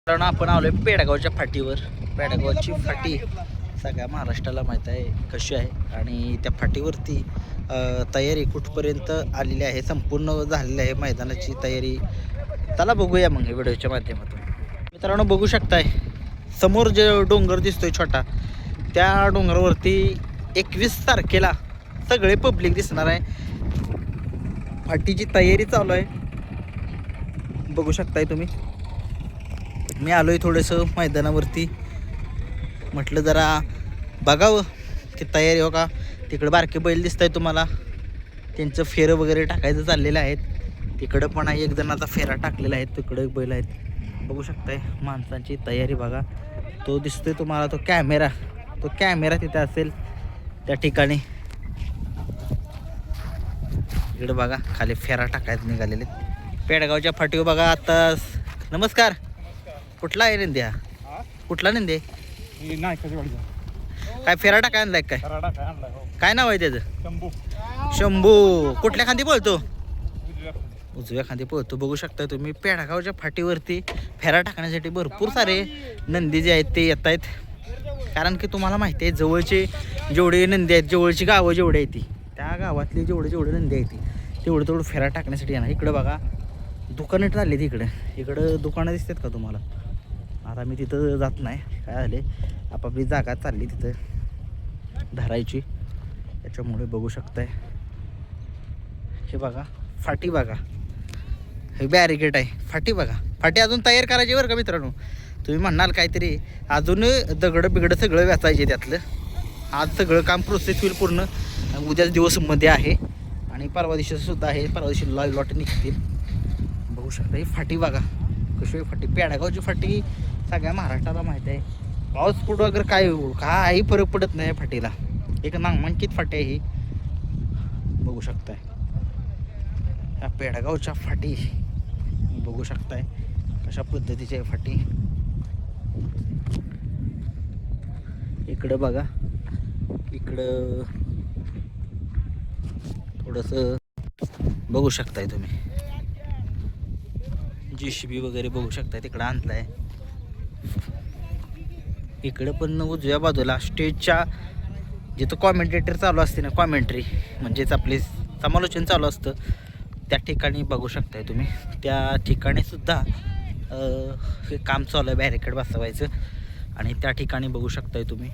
कारण आपण आलोय पेडगावच्या फाटीवर. पेडगावची फाटी सगळ्या महाराष्ट्राला माहीत आहे कशी आहे आणि त्या फाटीवरती तयारी कुठपर्यंत आलेली आहे, संपूर्ण झालेली आहे मैदानाची तयारी. चला बघूया मग व्हिडिओच्या माध्यमातून. मित्रांनो बघू शकताय समोर जे डोंगर दिसतोय छोटा, त्या डोंगरावरती 21 तारखेला सगळे पब्लिक दिसणार आहे. फाटीची तयारी चालू आहे बघू शकताय तुम्ही. मी आलोय थोडंसं मैदानावरती, म्हटलं जरा बघावं की तयारी हो का. तिकडं बारके बैल दिसत आहे तुम्हाला, त्यांचं फेरं वगैरे टाकायचं चाललेलं आहेत. तिकडं पण एक जणाचा फेरा टाकलेला आहे, तिकडं एक बैल आहेत बघू शकताय. माणसांची तयारी बघा, तो दिसतोय तुम्हाला तो कॅमेरा तिथे असेल त्या ठिकाणी. इकडं बघा खाली फेरा टाकायचं निघालेले पेडगावच्या फाटीवर बघा. आता नमस्कार, कुठला आहे नंद्या? कुठला नंदे? काय फेरा टाकाय आणलाय काय? काय नाव आहे त्याचं? शंभू. कुठल्या खांदी पळतो? उजव्या खांदी पळतो बघू शकता तुम्ही. पेडगावच्या फाटीवरती फेरा टाकण्यासाठी भरपूर सारे नंदी जे आहेत ते येत आहेत, कारण की तुम्हाला माहिती आहे जवळचे जेवढे नंदी आहेत, जवळची गावं जेवढे आहेत ती, त्या गावातले जेवढे नंदी आहेत ती तेवढं फेरा टाकण्यासाठी येणार. इकडं बघा दुकानं चालली इकडं दुकानं दिसतात का तुम्हाला? आता मी तिथं जात नाही, काय झाले आपापली जागा चालली तिथं धरायची, त्याच्यामुळे बघू शकताय. हे बघा फाटी बघा, हे बॅरिकेड आहे. फाटी बघा, फाटी अजून तयार करायची बरं का मित्रांनो. तुम्ही म्हणाल काहीतरी अजून दगडं बिगडं सगळं वेचायचे त्यातलं. आज सगळं काम प्रोसेस होईल पूर्ण. उद्याच दिवसमध्ये आहे आणि परवा दिवशी सुद्धा आहे. परवा दिवशी लॉट निघतील बघू शकता. ही फाटी बघा कशी फाटी. पेडगावची फाटी सगळ्या महाराष्ट्राला माहिती आहे. पाऊस पुढं वगैरे काही फरक पडत नाही फाटीला. एक नामांकित फाटी आहे ही बघू शकताय. या पेडगावच्या फाटी बघू शकताय कशा पद्धतीची आहे फाटी. इकडं बघा, इकडं थोडंसं बघू शकताय तुम्ही. JCB वगैरे बघू शकताय तिकडं आणलाय. इकडं पण उजव्या बाजूला स्टेजच्या जिथं कॉमेंटेटर चालू असते ना, कॉमेंट्री म्हणजेच आपले समालोचन चालू असतं, त्या ठिकाणी बघू शकताय तुम्ही. त्या ठिकाणी सुद्धा हे काम चालू आहे बॅरिकेड बसवायचं. आणि त्या ठिकाणी बघू शकताय तुम्ही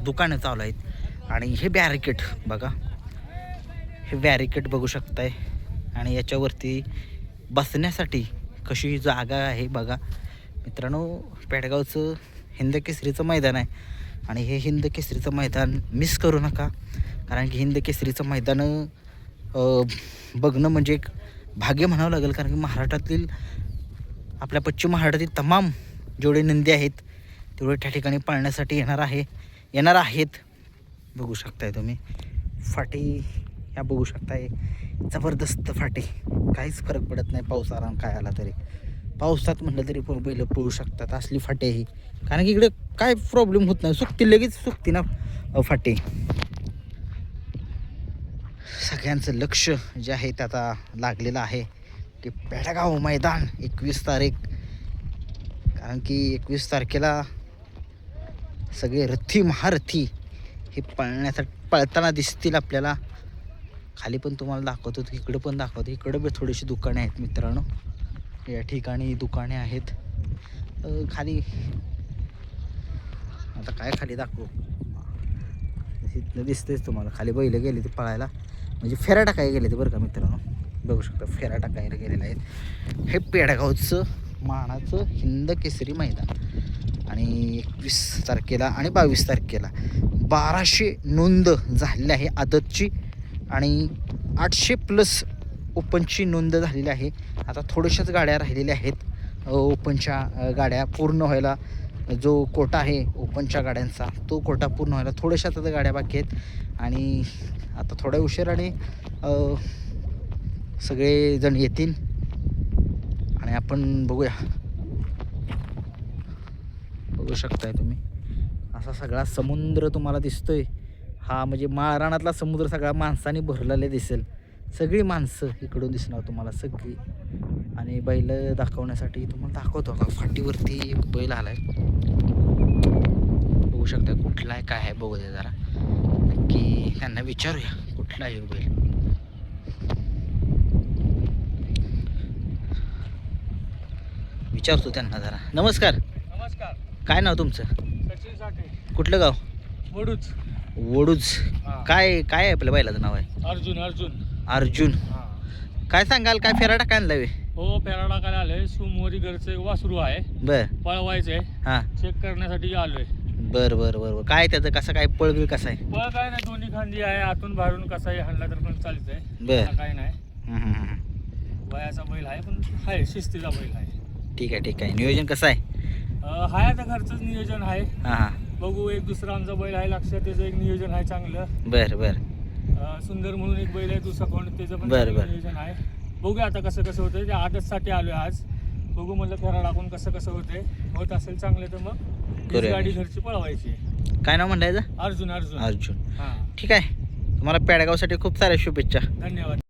दुकानं चालू आहेत. आणि हे बॅरिकेड बघा, हे बॅरिकेड बघू शकताय. आणि याच्यावरती बसण्यासाठी कशी जागा आहे बघा मित्रांनो. पेडगावचं हिंद केसरीचं मैदान आहे आणि हे हिंद केसरीचं मैदान मिस करू नका, कारण की हिंद केसरीचं मैदान बघणं म्हणजे एक भाग्य म्हणावं लागेल. कारण की महाराष्ट्रातील, आपल्या पश्चिम महाराष्ट्रातील तमाम जेवढे नंदी आहेत तेवढे त्या ठिकाणी पाळण्यासाठी येणार आहेत बघू शकताय तुम्ही. फाटी ह्या बघू शकताय, जबरदस्त फाटी, काहीच फरक पडत नाही पाऊस आला काय आला तरी. पावसात म्हटलं तरी पण बैल पळू शकतात असली फाटी ही, कारण की इकडे काय प्रॉब्लेम होत नाही, लगेच सुकती ना फाटी. सगळ्यांचं लक्ष जे आहे ते आता लागलेलं आहे की पेडगाव मैदान 21 तारीख, कारण की 21 तारखेला सगळे रथी महारथी हे पळताना दिसतील आपल्याला. खाली पण तुम्हाला दाखवतो, इकडं पण दाखवतो. इकडं थोडीशी दुकाने आहेत मित्रांनो, या ठिकाणी दुकाने आहेत. खाली आता काय खाली दाखवू, इथलं दिसतेच तुम्हाला. खाली बैल गेले ते पळायला, म्हणजे फेरा टाकायला गेले ते बरं का मित्रांनो. बघू शकता फेरा टाकायला गेलेले आहेत. हे पेडगावचं मानाचं हिंद केसरी मैदान. आणि 21 तारखेला आणि 22 तारखेला 1200 नोंद झालेली आहे आदतची आणि 800+ ओपनची नोंद झालेली आहे. आता थोड्याशाच गाड्या राहिलेल्या आहेत ओपनच्या गाड्या पूर्ण व्हायला. जो कोटा आहे ओपनच्या गाड्यांचा तो कोटा पूर्ण व्हायला थोड्याशाच आता गाड्या बाकी आहेत. आणि आता थोड्या उशिराने सगळेजण येतील आणि आपण बघूया. बघू शकताय तुम्ही असा सगळा समुद्र तुम्हाला दिसतोय. हा म्हणजे माळरानातला समुद्र सगळा माणसाने भरलेला दिसेल. सगळी माणसं इकडून दिसणार तुम्हाला, सगळी आणि बैल दाखवण्यासाठी तुम्हाला दाखवतो का फाटीवरती एक बैल आलाय. बघू शकता कुठला आहे काय आहे बघू दे जरा की त्यांना विचारूया कुठला आहे बैल. विचारतो त्यांना जरा. नमस्कार. नमस्कार. काय नाव तुमचं? सचिन साठे. कुठलं गाव? वडूच. वडूज. काय काय आहे आपल्या बैलाचं नाव आहे? अर्जुन. अर्जुन. अर्जुन. काय सांगाल काय फेरा टाकायला लावे? हो फेरा टाकायला आलोय. सोमवारी घरचं एक वासरू आहे बर पळवायचंय. हां चेक करण्यासाठी आलोय. बर बर बर बर. काय त्याचं कसं काय पळबिळ कसं आहे? पळ काय नाही दोन्ही खांदी आहे आतून बाहेरून कसाही हाणला तर पण चालतंय. बर. काय नाही हम्म. वयाचा बैल आहे पण आहे शिस्तीचा बैल आहे. ठीक आहे ठीक आहे. नियोजन कसं आहे? हाय आता घरचंच नियोजन आहे. हां हां. बघू एक दुसरा आमचा बैल आहे लक्षात त्याचं एक नियोजन आहे चांगलं. बर बर सुंदर म्हणून एक बैल आहे दुसरा कोण त्याचं पण बरं, चांगलं बरं. नियोजन आहे. बघूया आता कसं कसं होतंय. त्या आदतसाठी आलोय आज. बघू म्हणलं फेरा टाकून कसं कसं होतंय. होत असेल चांगलं तर मग हीच करूया. गाडी घरची पळवायची. काय नाव म्हणलं याचं? अर्जुन. अर्जुन. अर्जुन. हां ठीक आहे. तुम्हाला पेडगावसाठी खूप साऱ्या शुभेच्छा. धन्यवाद.